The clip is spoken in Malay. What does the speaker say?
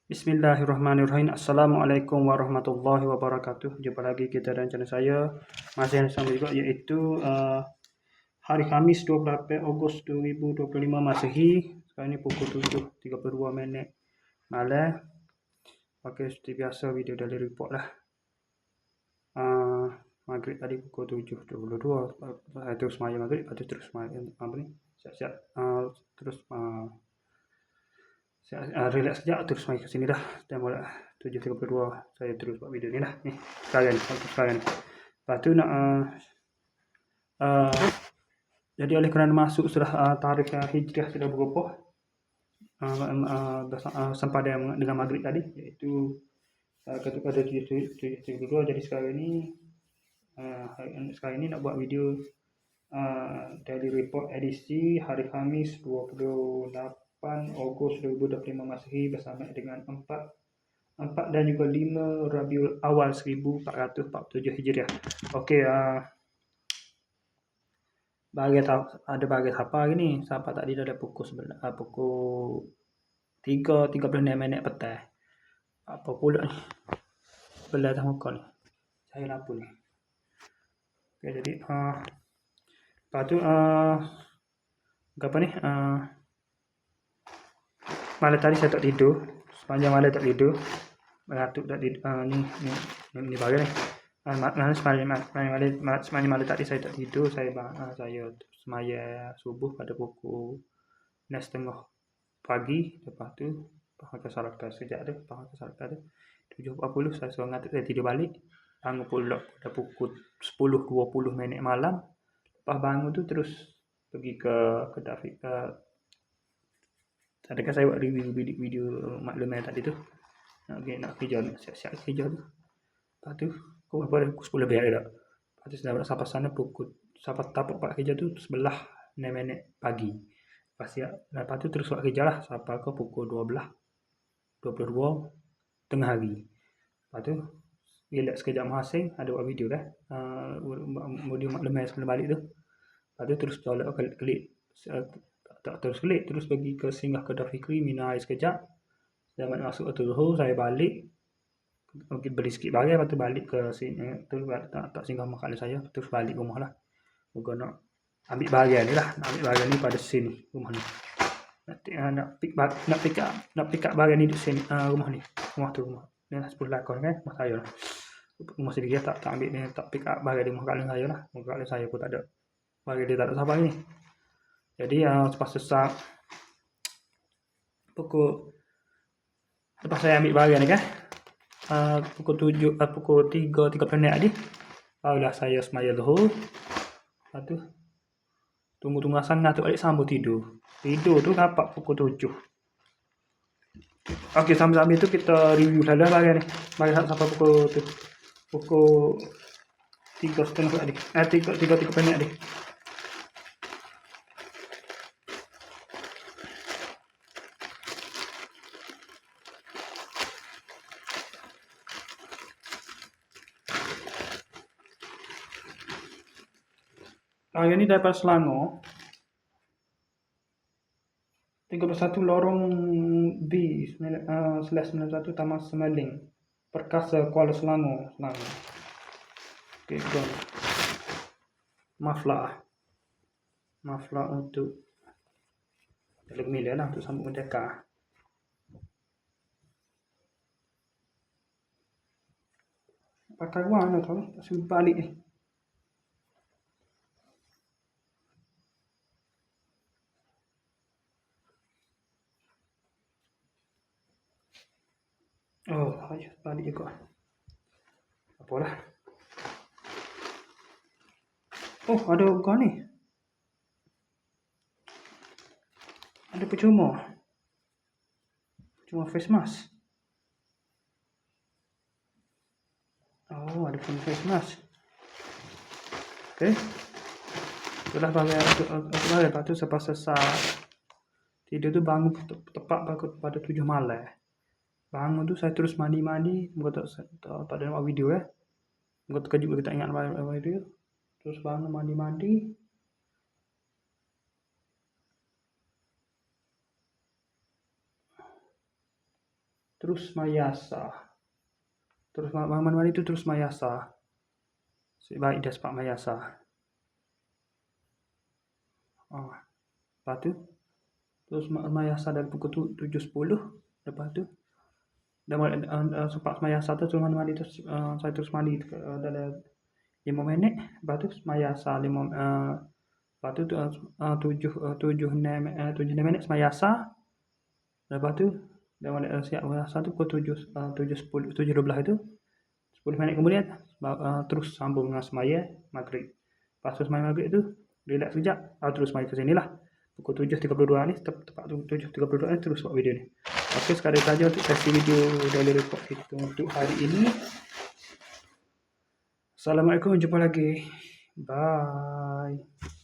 Bismillahirrahmanirrahim. Assalamualaikum warahmatullahi wabarakatuh. Jumpa lagi kita dan channel saya. Masih yang sama juga iaitu hari Khamis 28 Ogos 2025 Masehi. Sekarang ini pukul 7.32 minit malam. Okey, seperti biasa video dari report lah. Maghrib tadi pukul 7.22. Terus maya maghrib, lepas tu terus maya apa ni? Siap-siap terus relax sekejap terus main ke sini dah. Jam pula 7.32 saya terus buat video ni lah. Ni sekarang ni. Lepas tu nak jadi oleh kerana masuk sudah tarikh Hijriah sudah berubah sempadan dengan maghrib tadi, iaitu ketika 7.32. Jadi sekarang ni nak buat video daily report edisi hari Khamis 28 Ogos 2025 Masehi bersama dengan 4 dan juga 5 Rabiul Awal 1447 Hijriah. Okey, ada bahagian siapa hari ni? Siapa tadi dah ada pukul 3.36 petang. Apa pula ni? Belah dah muka ni. Saya lampu ni. Okey, jadi lepas tu apa ni? Malam tadi saya tak tidur. Sepanjang malam tak tidur. Mengatuk tak tidur. Ni bahagian ni. Sepanjang malam tadi saya tak tidur. Saya semaya subuh pada pukul 6.30 pagi. Lepas tu pakai salat sekejap tu. 7.40 saya suruh ngatuk, saya tidur balik. Bangun pula pada pukul 10.20 minit malam. Lepas bangun tu terus pergi ke kedai. Adakah saya buat review video maklumat tadi tu. Nak kerja, nak siap-siap kerja tu. Lepas tu pukul 10 lebih dah. Lepas tu sudah sampai sana sampai tapak buat kerja tu sebelah 6 minit pagi. Lepas tu terus buat kerja lah sampai ke pukul 22 tengah hari. Lepas tu relax sekejap masing, ada buat video dah. Video maklumat sebelum balik tu. Lepas tu terus tolak klik tak terus klik, terus pergi ke singgah kedai Fikri, minum air sekejap. Zaman masuk waktu Zuhur, saya balik mungkin beli sikit barang, lepas tu balik ke sini tu, tak singgah makan saya, terus balik rumah lah. Moga nak ambil barang ni lah, nak ambil barang ni pada sini rumah ni. Nak pick up barang ni di sini rumah ni. Rumah ni 10 lakon kan, rumah saya lah. Rumah sendiri tak ambil ni, tak pick up barang di rumah kalian saya lah. Rumah kalian saya pun tak ada barang dia, tak ada siapa ni. Jadi lepas sesak lepas saya ambil barang ni kan, pukul 3.30 tadi barulah saya semaya Zuhur. Lepas tu tunggu asal ngatuk balik, sambung tidur tu dapat pukul 7. Okey, sambil tu kita review saja barang ni. Barang sampai pukul 3.30 tadi. 3.30 tadi. Hari ni daripada Selangor 31 lorong B /91 Taman Semeling, Perkasa, Kuala Selangor. Okey, maflah untuk dalam milik lah, untuk sambut merdeka. Pakai wang tu tak suruh balik ni. Oh, ayah balik juga. Apalah. Oh, ada gua ni. Ada percuma face mask. Oh, ada pun face mask. Okey. Itulah bahagian lepas tu selepas sesak tidur tu bangun tepat pada 7 malam. Bangun tu saya terus mandi. Moga tak ada nak buat video Moga terkejut kita ingat buat video. Terus bangun mandi. terus mayasa. Terus mandi itu terus mayasa. Baik dah sepak mayasa. Lepas tu terus mayasa dari pukul 7.10. Lepas tu dah mulai sepak mayasa tu mandi terus saya terus mandi dalam 5 minit. Lepas tu mayasa 5 lepas tu 7 minit mayasa. Lepas tu dah mulai siap mayasa tu pukul 7.10 7.12 itu 10 minit kemudian terus sambung dengan semaya maghrib. Lepas tu semaya maghrib tu relax sekejap, terus mari ke sini lah pukul 7.32 ni, tepat 7.32 ni terus buat video ni. Okey, sekadar saja untuk sesi video daily report kita untuk hari ini. Assalamualaikum, jumpa lagi, bye.